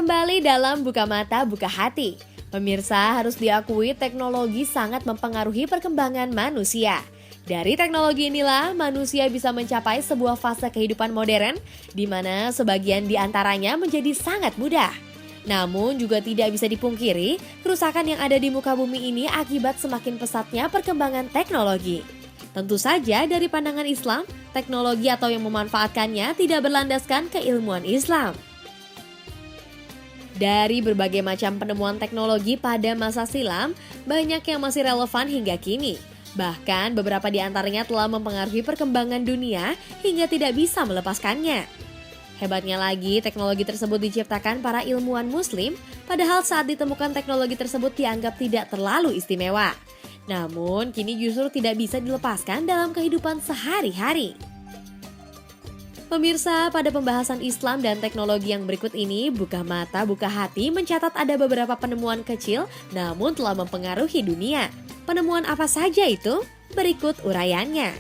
Kembali dalam Buka Mata, Buka Hati. Pemirsa, harus diakui teknologi sangat mempengaruhi perkembangan manusia. Dari teknologi inilah manusia bisa mencapai sebuah fase kehidupan modern di mana sebagian di antaranya menjadi sangat mudah. Namun juga tidak bisa dipungkiri, kerusakan yang ada di muka bumi ini akibat semakin pesatnya perkembangan teknologi. Tentu saja dari pandangan Islam, teknologi atau yang memanfaatkannya tidak berlandaskan keilmuan Islam. Dari berbagai macam penemuan teknologi pada masa silam, banyak yang masih relevan hingga kini. Bahkan beberapa di antaranya telah mempengaruhi perkembangan dunia hingga tidak bisa melepaskannya. Hebatnya lagi, teknologi tersebut diciptakan para ilmuwan muslim, padahal saat ditemukan teknologi tersebut dianggap tidak terlalu istimewa. Namun, kini justru tidak bisa dilepaskan dalam kehidupan sehari-hari. Pemirsa, pada pembahasan Islam dan teknologi yang berikut ini, Buka Mata, Buka Hati mencatat ada beberapa penemuan kecil namun telah mempengaruhi dunia. Penemuan apa saja itu? Berikut uraiannya.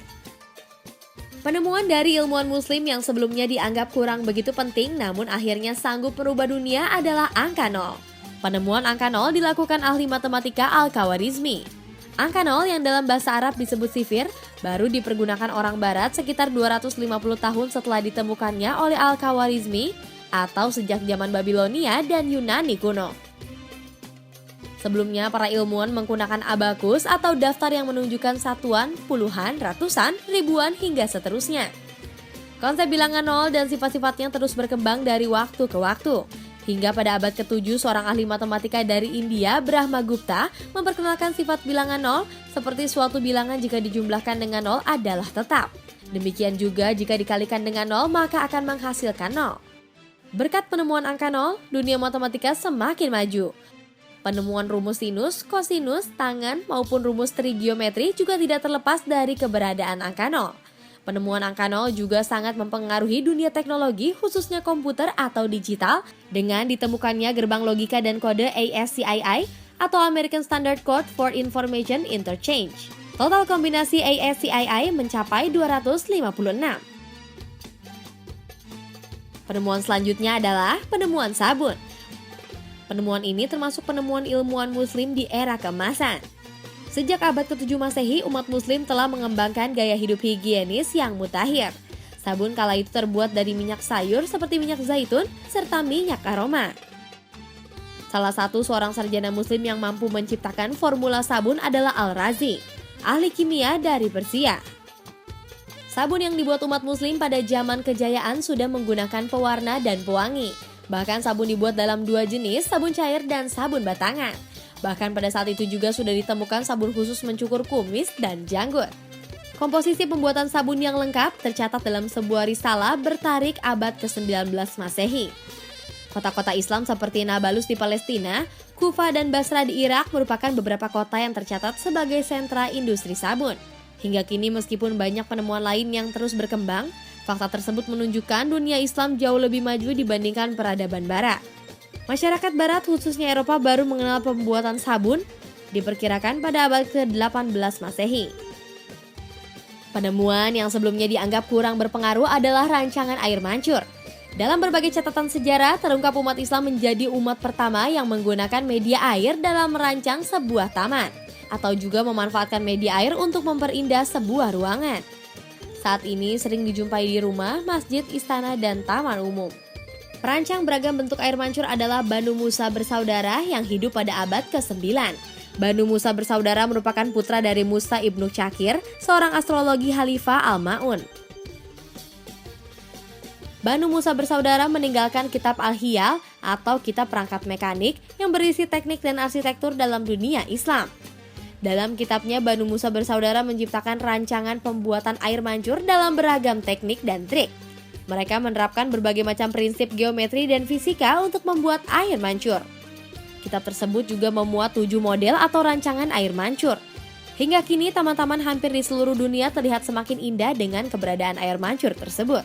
Penemuan dari ilmuwan muslim yang sebelumnya dianggap kurang begitu penting namun akhirnya sanggup merubah dunia adalah angka 0. Penemuan angka 0 dilakukan ahli matematika Al-Khawarizmi. Angka 0 yang dalam bahasa Arab disebut sifir baru dipergunakan orang barat sekitar 250 tahun setelah ditemukannya oleh Al-Khawarizmi atau sejak zaman Babilonia dan Yunani kuno. Sebelumnya para ilmuwan menggunakan abakus atau daftar yang menunjukkan satuan, puluhan, ratusan, ribuan hingga seterusnya. Konsep bilangan 0 dan sifat-sifatnya terus berkembang dari waktu ke waktu. Hingga pada abad ke-7, seorang ahli matematika dari India, Brahmagupta, memperkenalkan sifat bilangan 0 seperti suatu bilangan jika dijumlahkan dengan 0 adalah tetap. Demikian juga jika dikalikan dengan 0 maka akan menghasilkan 0. Berkat penemuan angka 0, dunia matematika semakin maju. Penemuan rumus sinus, kosinus, tangan, maupun rumus trigonometri juga tidak terlepas dari keberadaan angka 0. Penemuan angka 0 juga sangat mempengaruhi dunia teknologi khususnya komputer atau digital dengan ditemukannya gerbang logika dan kode ASCII atau American Standard Code for Information Interchange. Total kombinasi ASCII mencapai 256. Penemuan selanjutnya adalah penemuan sabun. Penemuan ini termasuk penemuan ilmuwan muslim di era keemasan. Sejak abad ke-7 Masehi, umat muslim telah mengembangkan gaya hidup higienis yang mutakhir. Sabun kala itu terbuat dari minyak sayur seperti minyak zaitun serta minyak aroma. Salah satu seorang sarjana muslim yang mampu menciptakan formula sabun adalah Al-Razi, ahli kimia dari Persia. Sabun yang dibuat umat muslim pada zaman kejayaan sudah menggunakan pewarna dan pewangi. Bahkan sabun dibuat dalam dua jenis, sabun cair dan sabun batangan. Bahkan pada saat itu juga sudah ditemukan sabun khusus mencukur kumis dan janggut. Komposisi pembuatan sabun yang lengkap tercatat dalam sebuah risalah bertarikh abad ke-19 Masehi. Kota-kota Islam seperti Nablus di Palestina, Kufa dan Basra di Irak merupakan beberapa kota yang tercatat sebagai sentra industri sabun. Hingga kini meskipun banyak penemuan lain yang terus berkembang, fakta tersebut menunjukkan dunia Islam jauh lebih maju dibandingkan peradaban Barat. Masyarakat Barat khususnya Eropa baru mengenal pembuatan sabun diperkirakan pada abad ke-18 Masehi. Penemuan yang sebelumnya dianggap kurang berpengaruh adalah rancangan air mancur. Dalam berbagai catatan sejarah, terungkap umat Islam menjadi umat pertama yang menggunakan media air dalam merancang sebuah taman, atau juga memanfaatkan media air untuk memperindah sebuah ruangan. Saat ini sering dijumpai di rumah, masjid, istana, dan taman umum. Perancang beragam bentuk air mancur adalah Banu Musa bersaudara yang hidup pada abad ke-9. Banu Musa bersaudara merupakan putra dari Musa ibnu Cakir, seorang astrologi Khalifah Al-Ma'un. Banu Musa bersaudara meninggalkan kitab Al-Hiyal atau kitab perangkat mekanik yang berisi teknik dan arsitektur dalam dunia Islam. Dalam kitabnya, Banu Musa bersaudara menciptakan rancangan pembuatan air mancur dalam beragam teknik dan trik. Mereka menerapkan berbagai macam prinsip geometri dan fisika untuk membuat air mancur. Kitab tersebut juga memuat 7 model atau rancangan air mancur. Hingga kini taman-taman hampir di seluruh dunia terlihat semakin indah dengan keberadaan air mancur tersebut.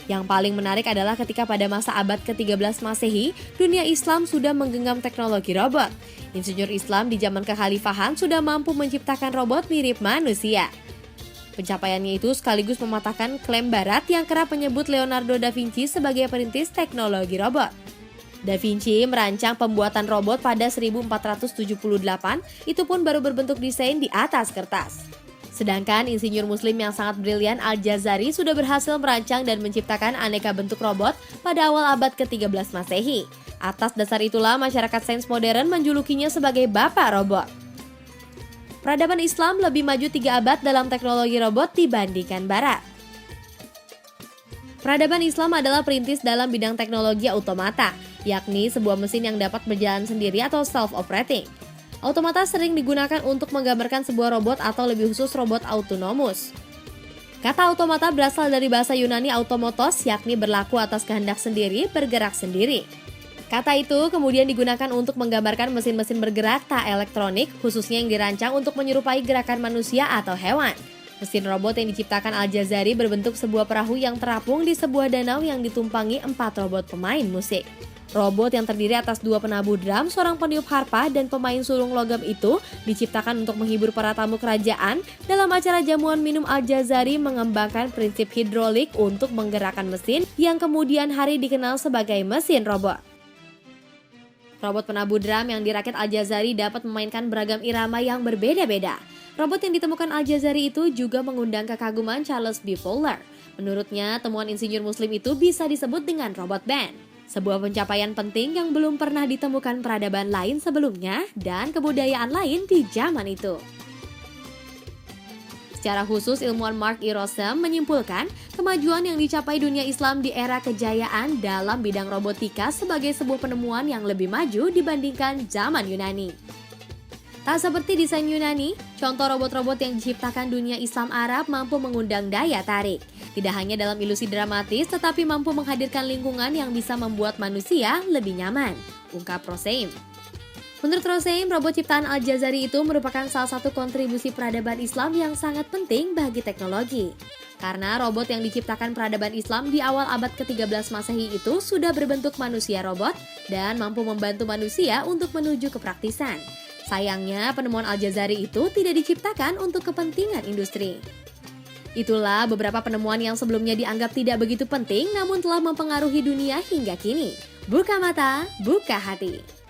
Yang paling menarik adalah ketika pada masa abad ke-13 Masehi, dunia Islam sudah menggenggam teknologi robot. Insinyur Islam di zaman kekhalifahan sudah mampu menciptakan robot mirip manusia. Pencapaiannya itu sekaligus mematahkan klaim barat yang kerap menyebut Leonardo da Vinci sebagai perintis teknologi robot. Da Vinci merancang pembuatan robot pada 1478, itu pun baru berbentuk desain di atas kertas. Sedangkan insinyur muslim yang sangat brilian Al-Jazari sudah berhasil merancang dan menciptakan aneka bentuk robot pada awal abad ke-13 Masehi. Atas dasar itulah masyarakat sains modern menjulukinya sebagai Bapak Robot. Peradaban Islam lebih maju 3 abad dalam teknologi robot dibandingkan Barat. Peradaban Islam adalah perintis dalam bidang teknologi automata, yakni sebuah mesin yang dapat berjalan sendiri atau self-operating. Automata sering digunakan untuk menggambarkan sebuah robot atau lebih khusus robot autonomus. Kata automata berasal dari bahasa Yunani automotos, yakni berlaku atas kehendak sendiri, bergerak sendiri. Kata itu kemudian digunakan untuk menggambarkan mesin-mesin bergerak tak elektronik, khususnya yang dirancang untuk menyerupai gerakan manusia atau hewan. Mesin robot yang diciptakan Al-Jazari berbentuk sebuah perahu yang terapung di sebuah danau yang ditumpangi 4 robot pemain musik. Robot yang terdiri atas 2 penabuh drum, seorang peniup harpa, dan pemain sulung logam itu diciptakan untuk menghibur para tamu kerajaan. Dalam acara jamuan minum Al-Jazari mengembangkan prinsip hidrolik untuk menggerakkan mesin yang kemudian hari dikenal sebagai mesin robot. Robot penabuh drum yang dirakit Al-Jazari dapat memainkan beragam irama yang berbeda-beda. Robot yang ditemukan Al-Jazari itu juga mengundang kekaguman Charles B. Fowler. Menurutnya, temuan insinyur muslim itu bisa disebut dengan robot band. Sebuah pencapaian penting yang belum pernah ditemukan peradaban lain sebelumnya dan kebudayaan lain di zaman itu. Secara khusus, ilmuwan Mark E. Rossum menyimpulkan kemajuan yang dicapai dunia Islam di era kejayaan dalam bidang robotika sebagai sebuah penemuan yang lebih maju dibandingkan zaman Yunani. Tak seperti desain Yunani, contoh robot-robot yang diciptakan dunia Islam Arab mampu mengundang daya tarik. Tidak hanya dalam ilusi dramatis, tetapi mampu menghadirkan lingkungan yang bisa membuat manusia lebih nyaman, ungkap Rossum. Menurut Rossum, robot ciptaan Al-Jazari itu merupakan salah satu kontribusi peradaban Islam yang sangat penting bagi teknologi. Karena robot yang diciptakan peradaban Islam di awal abad ke-13 Masehi itu sudah berbentuk manusia robot dan mampu membantu manusia untuk menuju kepraktisan. Sayangnya, penemuan Al-Jazari itu tidak diciptakan untuk kepentingan industri. Itulah beberapa penemuan yang sebelumnya dianggap tidak begitu penting namun telah mempengaruhi dunia hingga kini. Buka mata, buka hati.